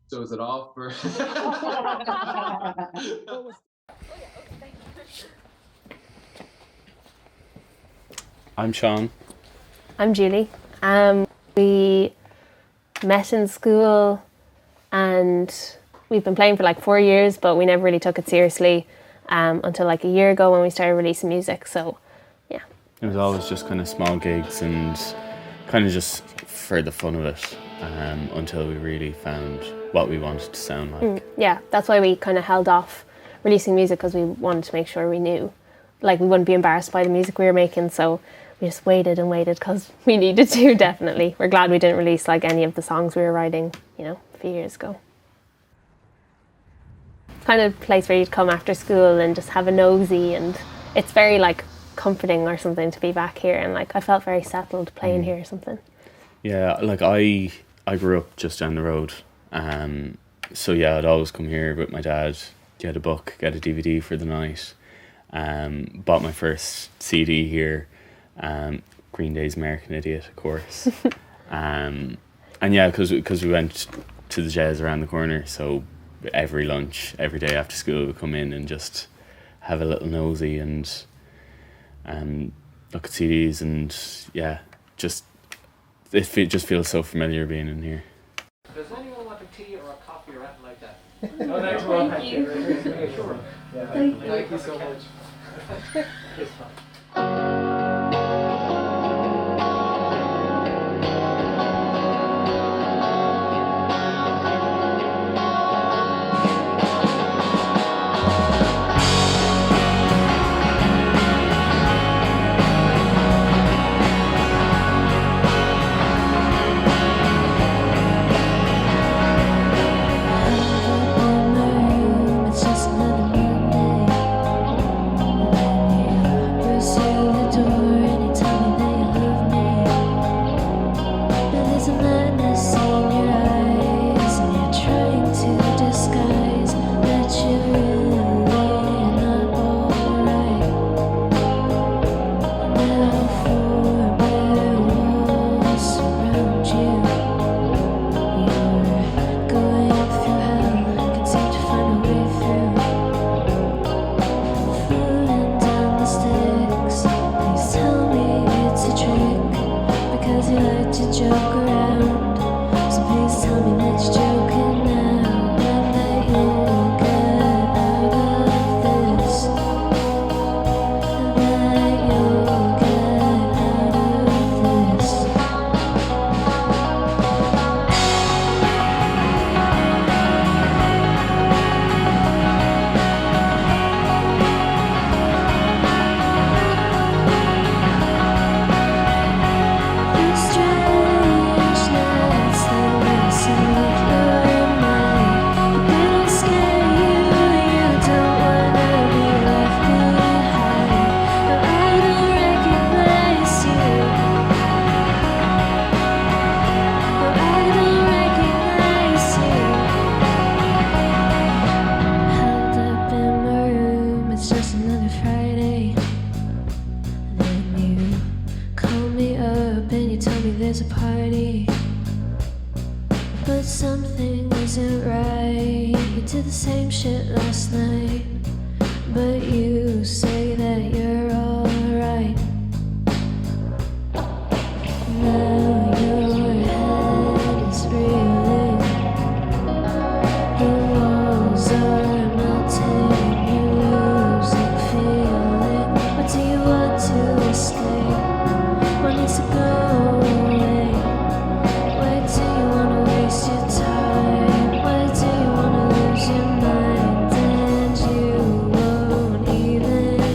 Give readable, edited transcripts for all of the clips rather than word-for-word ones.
So is it off for? I'm Sean. I'm Julie. We met in school and we've been playing for like 4 years, but we never really took it seriously until like a year ago when we started releasing music. So, yeah. It was always just kind of small gigs and kind of just for the fun of it until we really found what we wanted to sound like. Yeah, that's why we kind of held off releasing music, because we wanted to make sure we knew, like, we wouldn't be embarrassed by the music we were making. So we just waited and waited because we needed to, definitely. We're glad we didn't release like any of the songs we were writing, a few years ago. Kind of place where you'd come after school and just have a nosy, and it's very like comforting or something to be back here, and like I felt very settled playing here or something. Yeah, like I grew up just down the road, so yeah, I'd always come here with my dad, get a book, get a DVD for the night. Bought my first CD here, Green Day's American Idiot, of course. And yeah, because we went to the jazz around the corner, so every lunch, every day after school, we'd come in and just have a little nosy and look at CDs, and yeah, just just feels so familiar being in here. Does anyone want a tea or a coffee or anything like that? No, thanks, Ron. Thank you. Sure. Yeah, thank you so much. It's fine.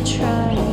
Try.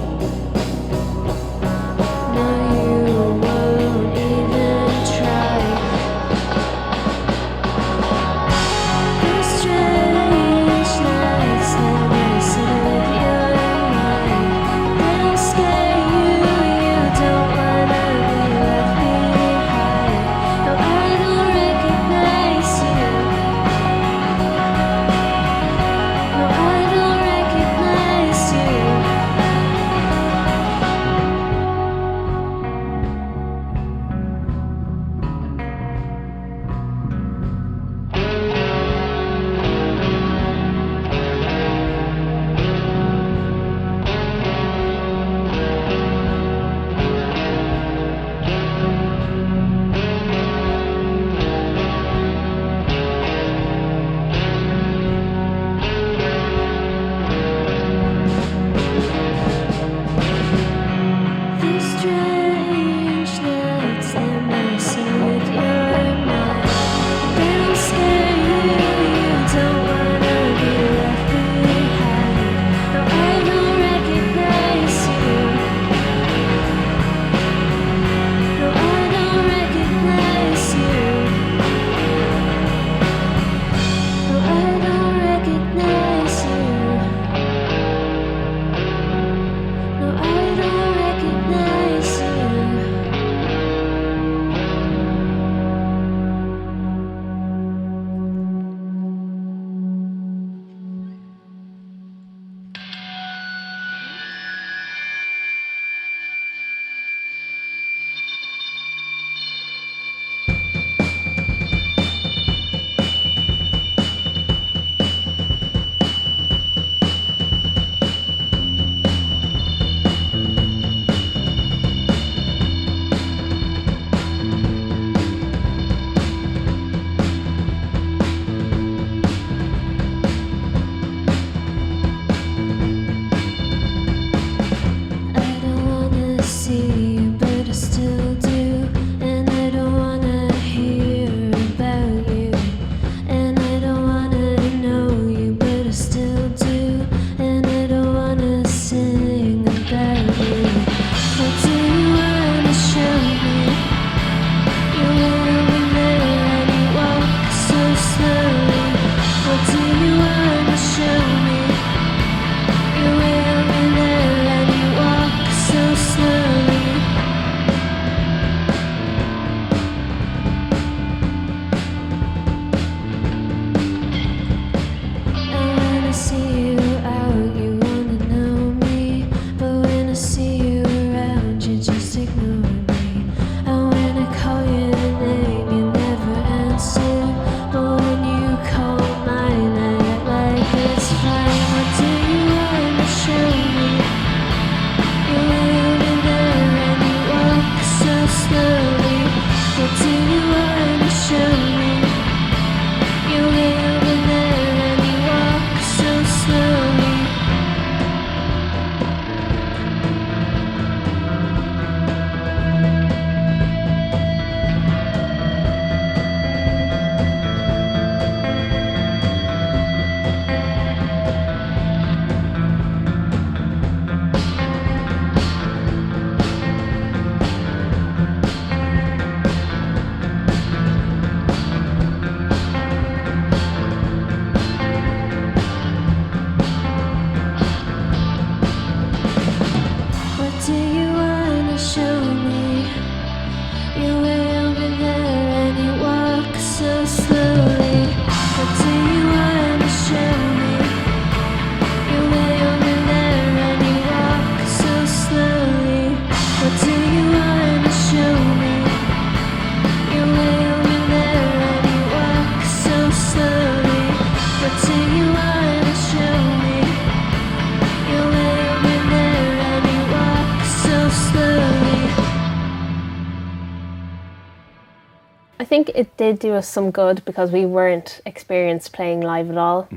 think it did do us some good because we weren't experienced playing live at all.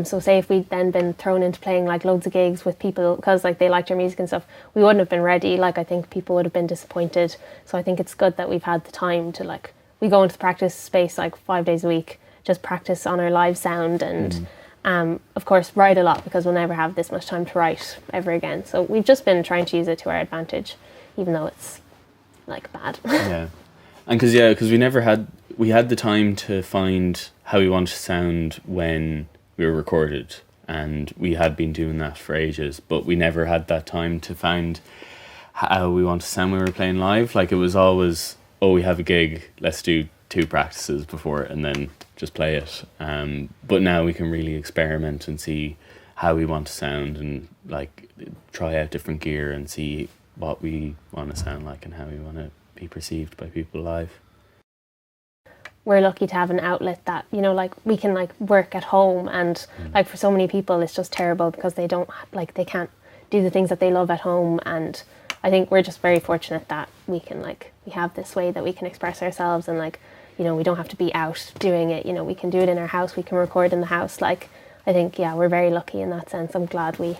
So say if we'd then been thrown into playing like loads of gigs with people because like they liked our music and stuff, we wouldn't have been ready. Like I think people would have been disappointed. So I think it's good that we've had the time to like, we go into the practice space like 5 days a week, just practice on our live sound and of course write a lot because we'll never have this much time to write ever again. So we've just been trying to use it to our advantage, even though it's like bad. Yeah. And because we had the time to find how we wanted to sound when we were recorded, and we had been doing that for ages, but we never had that time to find how we want to sound when we were playing live. Like it was always, oh, we have a gig, let's do 2 practices before it and then just play it. But now we can really experiment and see how we want to sound and like try out different gear and see what we want to sound like and how we want to be perceived by people live. We're lucky to have an outlet that, you know, like we can like work at home and like for so many people it's just terrible because they don't like, they can't do the things that they love at home. And I think we're just very fortunate that we can like, we have this way that we can express ourselves and like, you know, we don't have to be out doing it, you know, we can do it in our house, we can record in the house. Like I think, yeah, we're very lucky in that sense. I'm glad we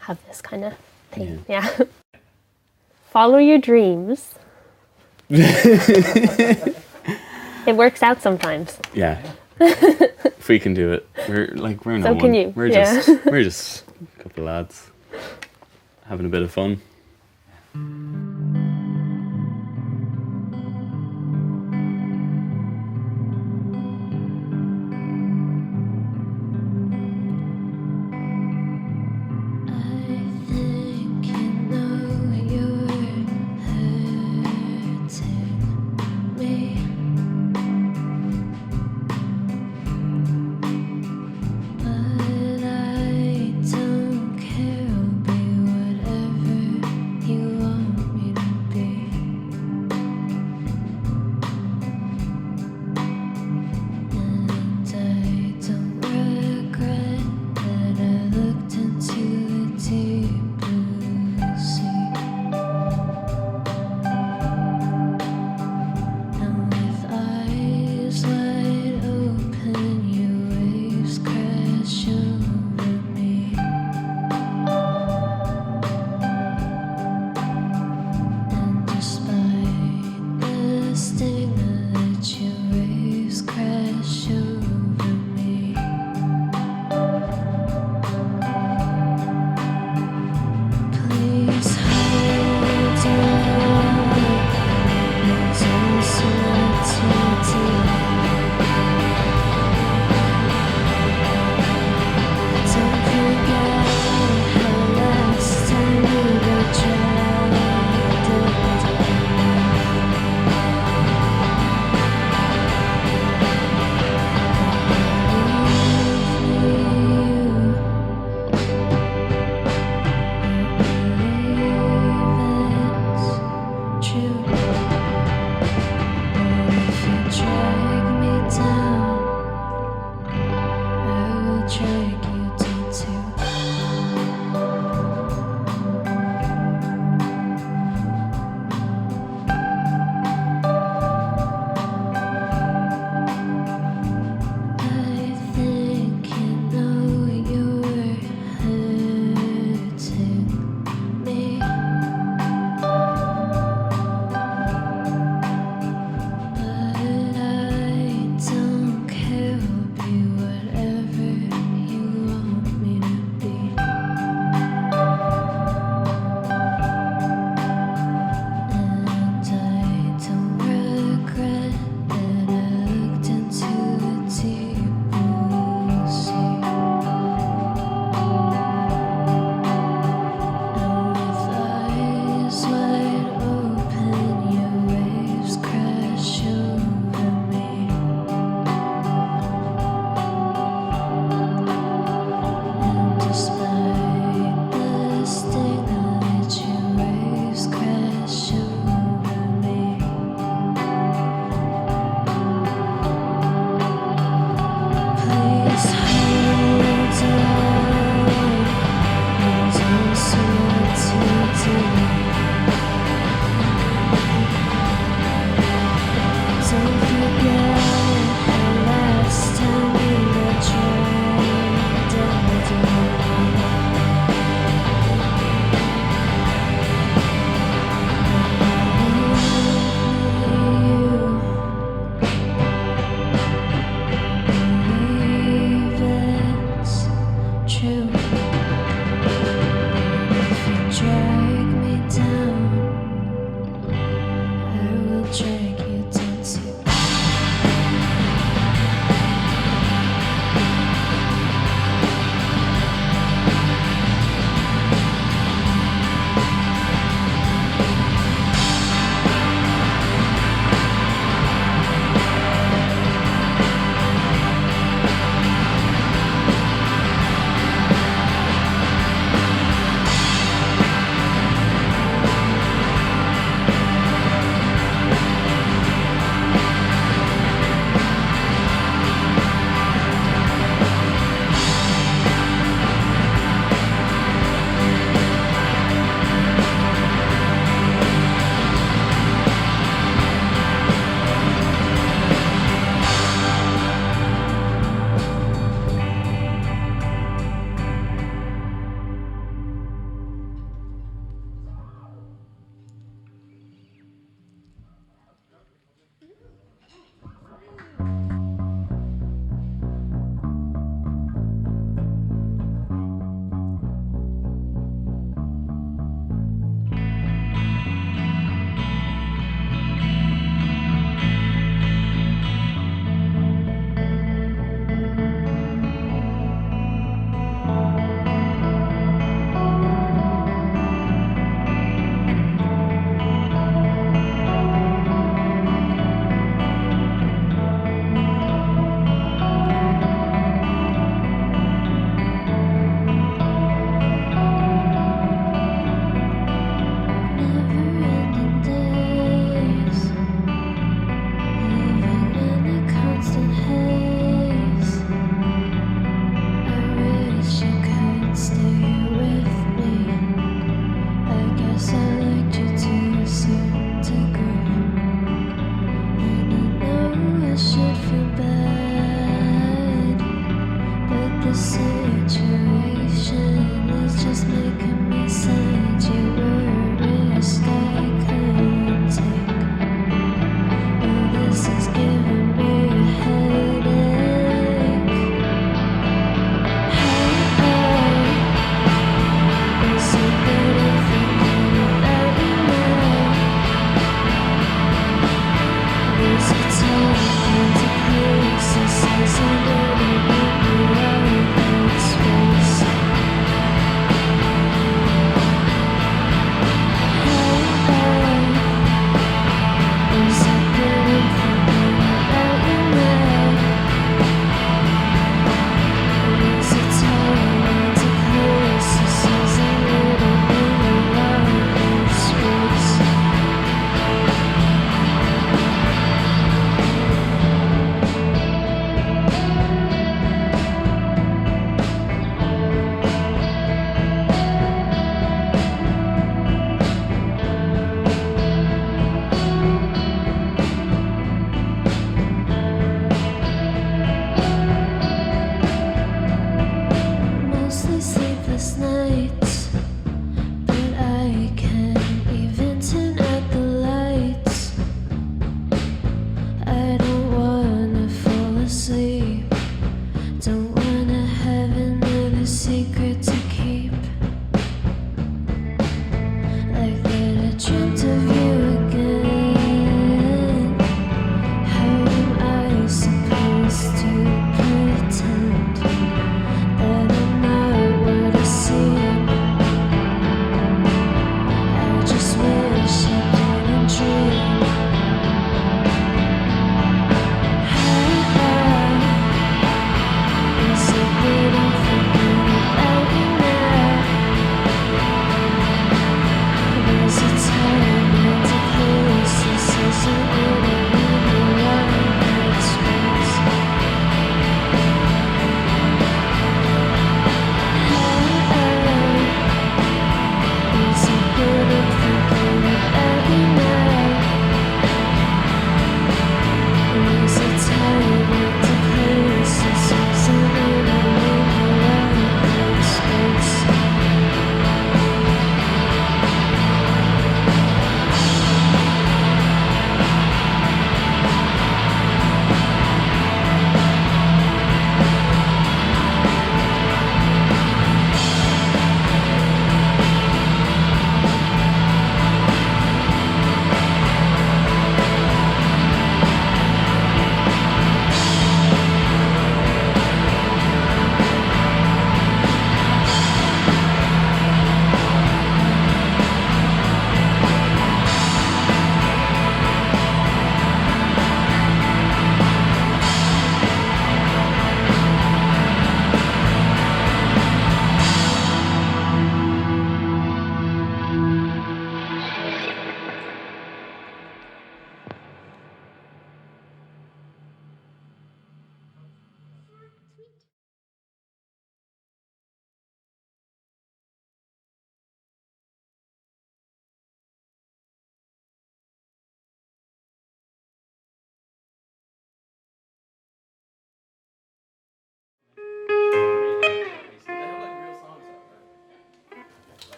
have this kind of thing. Yeah. Follow your dreams. It works out sometimes. Yeah. If we can do it, we're no so one. Can you. We're just a couple of lads having a bit of fun. Don't care, I'll be whatever you want me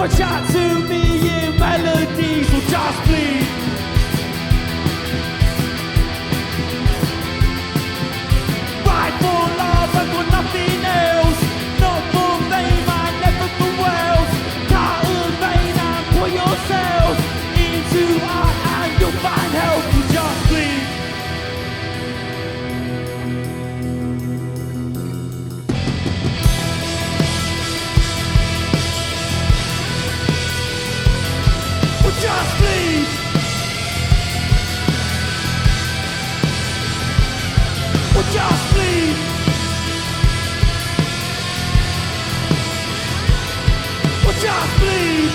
So chat to me in melodies, or just bleed. Right for love and for nothing else. Not for fame and never for wealth. Cut a vein and put yourself into art and you'll find help. You just bleed. Just bleed. We'll just bleed. We'll just bleed.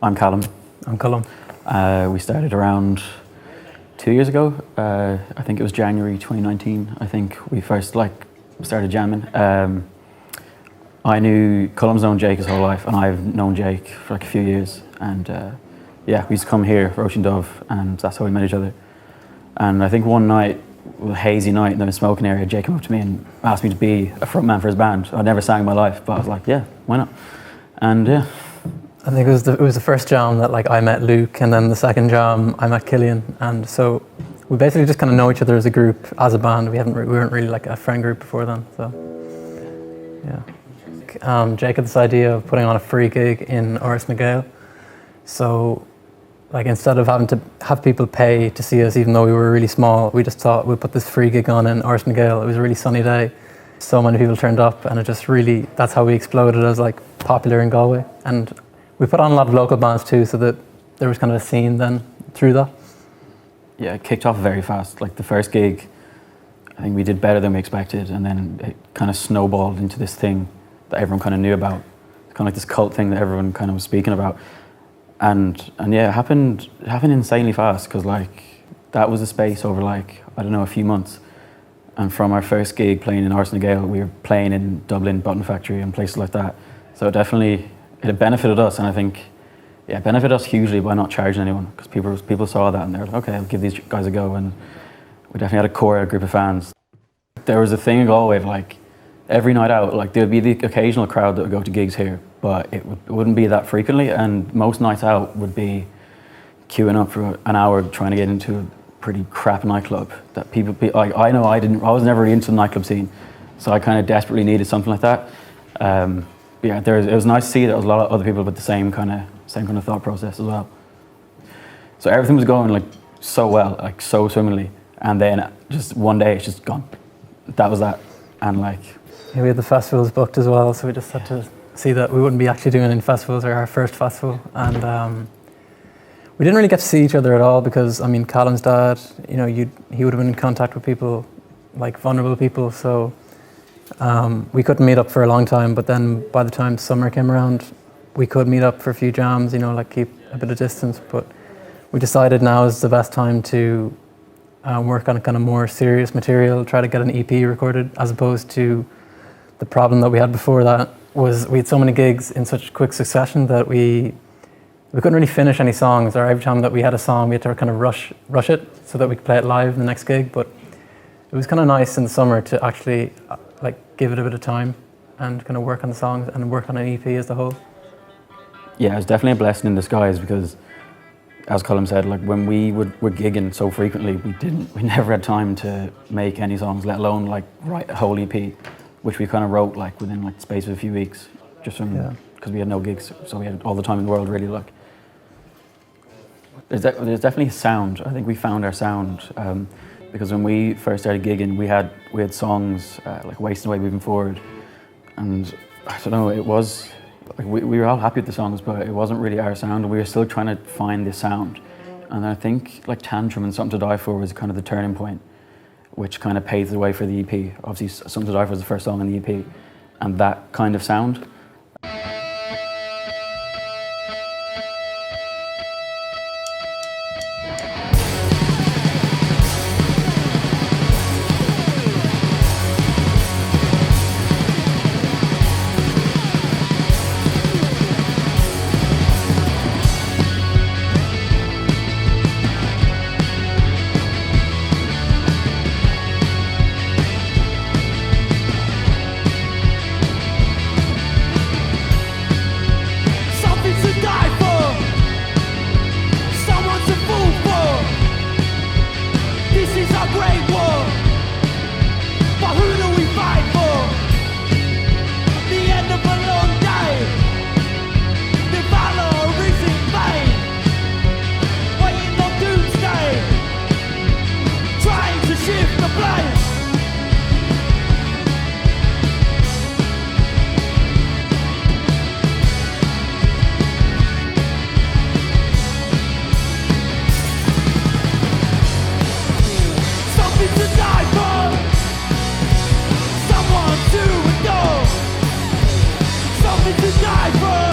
I'm Callum. I'm Cullum. We started around 2 years ago. I think it was January 2019. I think we first started jamming. I knew Cullum's known Jake his whole life, and I've known Jake for like a few years. And yeah, we used to come here, Roach and Dove, and that's how we met each other. And I think one night, a hazy night in the smoking area, Jake came up to me and asked me to be a frontman for his band. I'd never sang in my life, but I was like, yeah, why not? And yeah. I think it was the first jam that I met Luke, and then the second jam I met Killian, and so we basically just kind of know each other as a group, as a band. We weren't really like a friend group before then. So yeah. Jake had this idea of putting on a free gig in Áras na Gael. So instead of having to have people pay to see us, even though we were really small, we just thought we'd put this free gig on in Áras na Gael. It was a really sunny day. So many people turned up, and it just really, that's how we exploded as popular in Galway. And we put on a lot of local bands too, so that there was kind of a scene then through that. Yeah, it kicked off very fast. The first gig, I think we did better than we expected, and then it kind of snowballed into this thing that everyone kind of knew about. It's kind of this cult thing that everyone kind of was speaking about. And yeah, it happened insanely fast, because that was a space over I don't know, a few months. And from our first gig playing in Áras na Gael, we were playing in Dublin, Button Factory and places like that. So it benefited us, and I think, yeah, it benefited us hugely by not charging anyone, because people saw that and they were like, okay, I'll give these guys a go, and we definitely had a core group of fans. There was a thing in Galway of every night out, there would be the occasional crowd that would go to gigs here, but it wouldn't be that frequently, and most nights out would be queuing up for an hour trying to get into a pretty crap nightclub that I was never really into the nightclub scene, so I kind of desperately needed something like that. Yeah, it was nice to see that there was a lot of other people with the same kind of thought process as well. So everything was going so well, so swimmingly, and then just one day it's just gone. That was that, and yeah, we had the festivals booked as well, so we just had to see that we wouldn't be actually doing any festivals, or our first festival, and we didn't really get to see each other at all, because Callum's dad, he would have been in contact with people, vulnerable people, so. We couldn't meet up for a long time, but then by the time summer came around, we could meet up for a few jams, keep a bit of distance. But we decided now is the best time to work on a kind of more serious material, try to get an EP recorded, as opposed to the problem that we had before that was we had so many gigs in such quick succession that we couldn't really finish any songs, or every time that we had a song, we had to kind of rush it so that we could play it live in the next gig. But it was kind of nice in the summer to actually give it a bit of time and kind of work on the songs and work on an EP as a whole. Yeah, it was definitely a blessing in disguise, because as Colm said, when we were gigging so frequently, we never had time to make any songs, let alone write a whole EP, which we kind of wrote within the space of a few weeks, just from because we had no gigs, so we had all the time in the world really. There's definitely a sound. I think we found our sound. Because when we first started gigging, we had songs like Wasting Away, Moving Forward, and I don't know, it was Like we were all happy with the songs, but it wasn't really our sound, and we were still trying to find this sound. And I think like Tantrum and Something to Die For was kind of the turning point, which kind of paved the way for the EP. Obviously, Something to Die For was the first song on the EP, and that kind of sound. Something to die for, someone to fool for. This is our great war, but who do we fight for? The end of a long day, the valor is in vain. Waiting on doomsday, trying to shift the blame. Something to die for, someone to adore. Something to die for,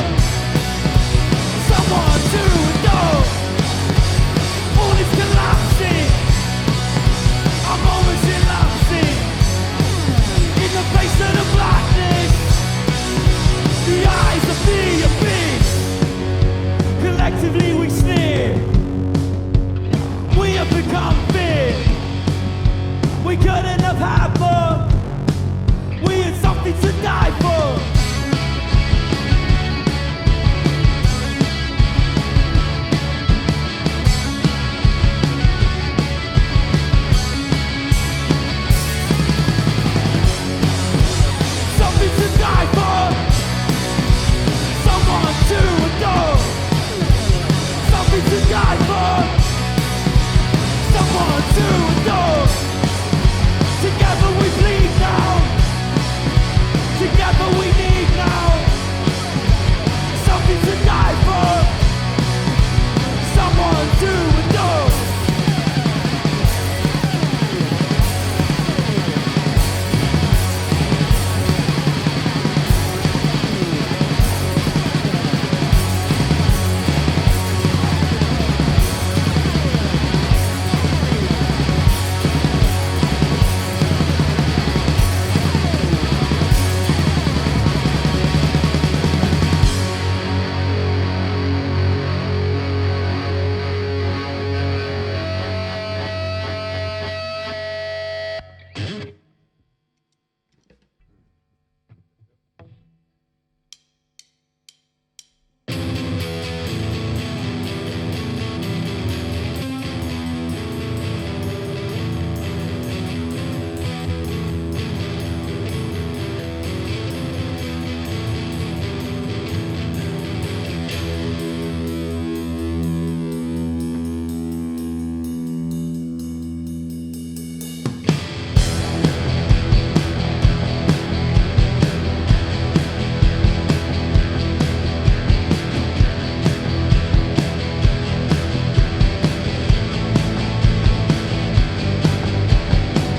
someone to adore. All is collapsing, our moments elapsing. In the face of the blackness, the eyes of the abyss. Collectively we sneer, we have become fear. We couldn't have had more. We had something to die for. Something to die for, someone to adore. Something to die for, someone to adore. Together we bleed now, together we need now. Something to die for, someone to adore.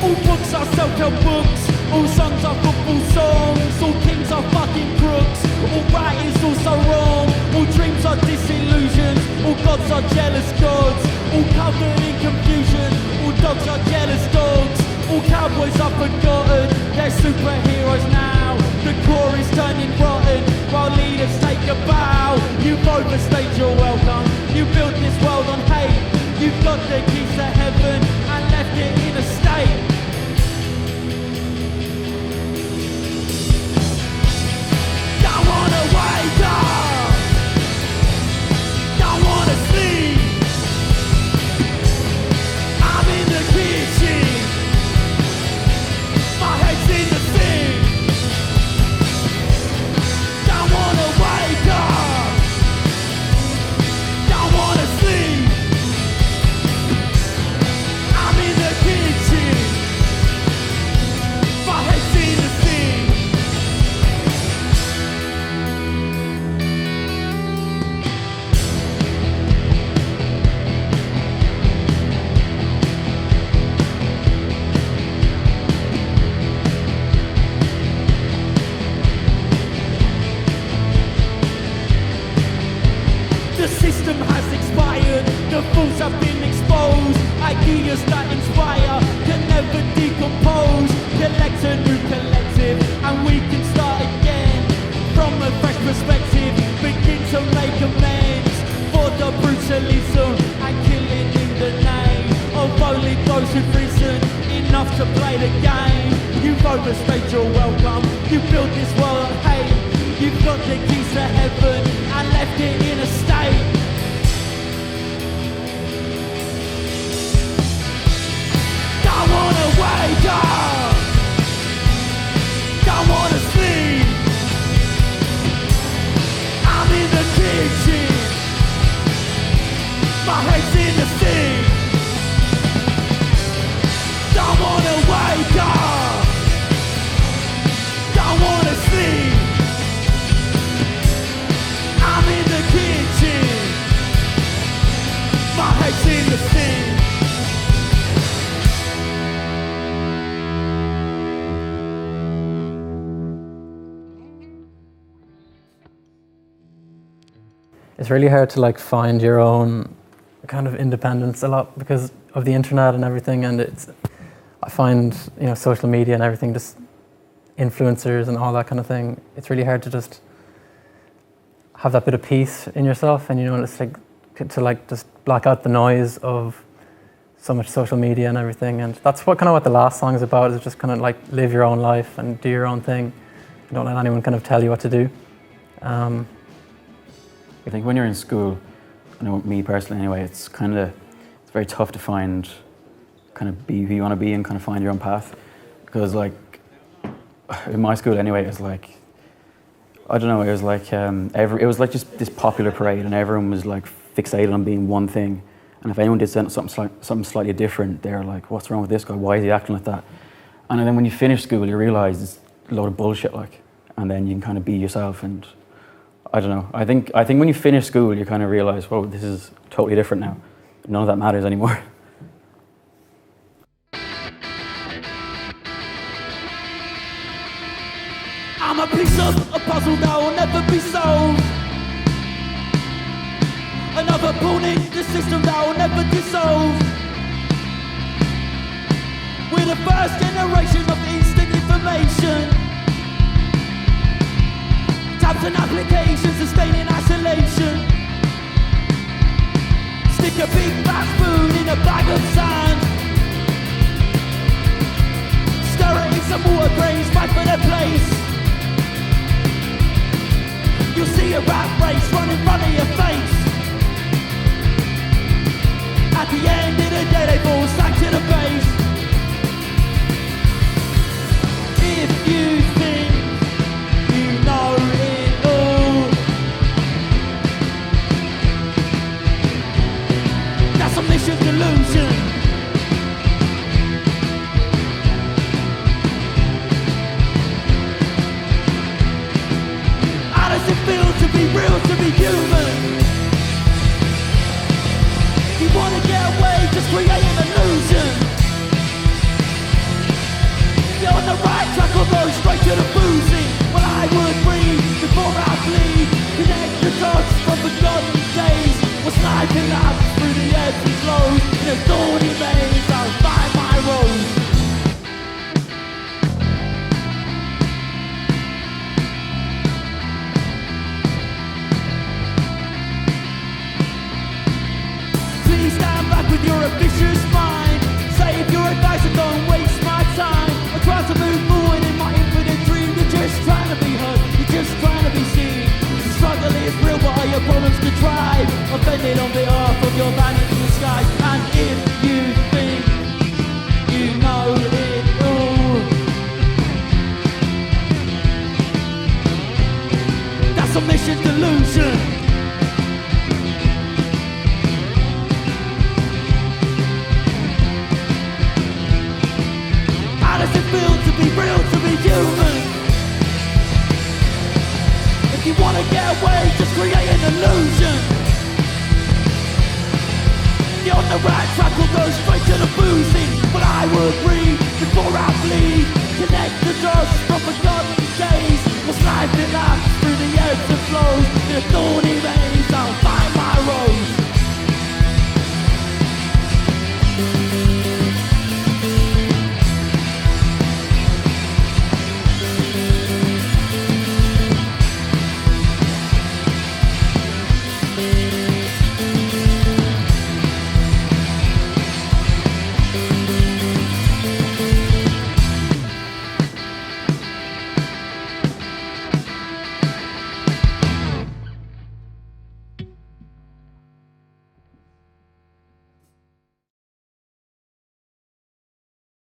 All books are self-help books, all songs are football songs, all kings are fucking crooks, all right is also wrong, all dreams are disillusions, all gods are jealous gods, all covered in confusion, all dogs are jealous dogs, all cowboys are forgotten, they're superheroes now, the core is turning rotten, while leaders take a bow. You've overstayed your welcome, you built this world on hate, you've got the keys to heaven and left it in a state. Don't wanna wake up, don't wanna sleep. I'm in the kitchen, my head's in the sink. overstayed your welcome. You built this world of hate. You've got the keys to heaven and left it in a state. Don't wanna wake up. Don't wanna sleep. I'm in the kitchen. My head's in the sink. Don't wanna wake up. Don't wanna sleep. I'm in the kitchen. My head's in the sink. It's really hard to like find your own kind of independence a lot because of the internet and everything, and I find, you know, social media and everything, just influencers and all that kind of thing, it's really hard to just have that bit of peace in yourself, and, you know, it's like to like just block out the noise of so much social media and everything. And that's what the last song is about, is just kind of like live your own life and do your own thing. Don't let anyone kind of tell you what to do. I think when you're in school, I know me personally anyway, it's very tough to find, kind of be who you want to be and kind of find your own path. Because like, in my school anyway, it was like, I don't know, it was like, it was like just this popular parade and everyone was like fixated on being one thing. And if anyone did something slightly different, they're like, what's wrong with this guy? Why is he acting like that? And then when you finish school, you realize it's a load of bullshit, like, and then you can kind of be yourself. And I don't know. I think when you finish school, you kind of realize, whoa, this is totally different now. None of that matters anymore. I'm a piece of a puzzle that will never be solved. Another pawn in the system that will never dissolve. We're the first generation of instant information. Tabs and applications and staying in isolation. Stick a big fat spoon in a bag of sand. Stir it in some water grains, fight for their place. You'll see a rat race run in front of your face. At the end of the day, they fall sack to the base. If you think you know it all, that's a mission delusion. How does it feel to be real, to be human? You wanna get away, just create an illusion. You're on the right track or go straight to the boozing. Well, I would breathe before I bleed. Connect the dots from forgotten days. What's life collapse through the ebbs and flows. In a thorny maze, I'll find my road. Please stand back with your ambitious mind. Save your advice and don't waste my time. I try to move forward in my infinite dream. You're just trying to be heard, you're just trying to be seen. The struggle is real, but all your problems contrived. Offended on behalf of your vanity disguise. And if you think you know it all, that's a mission delusion. How does it feel to be real, to be human? If you wanna get away, just create an illusion. You're on the right track, we'll go straight to the boozing. But I would breathe before I bleed.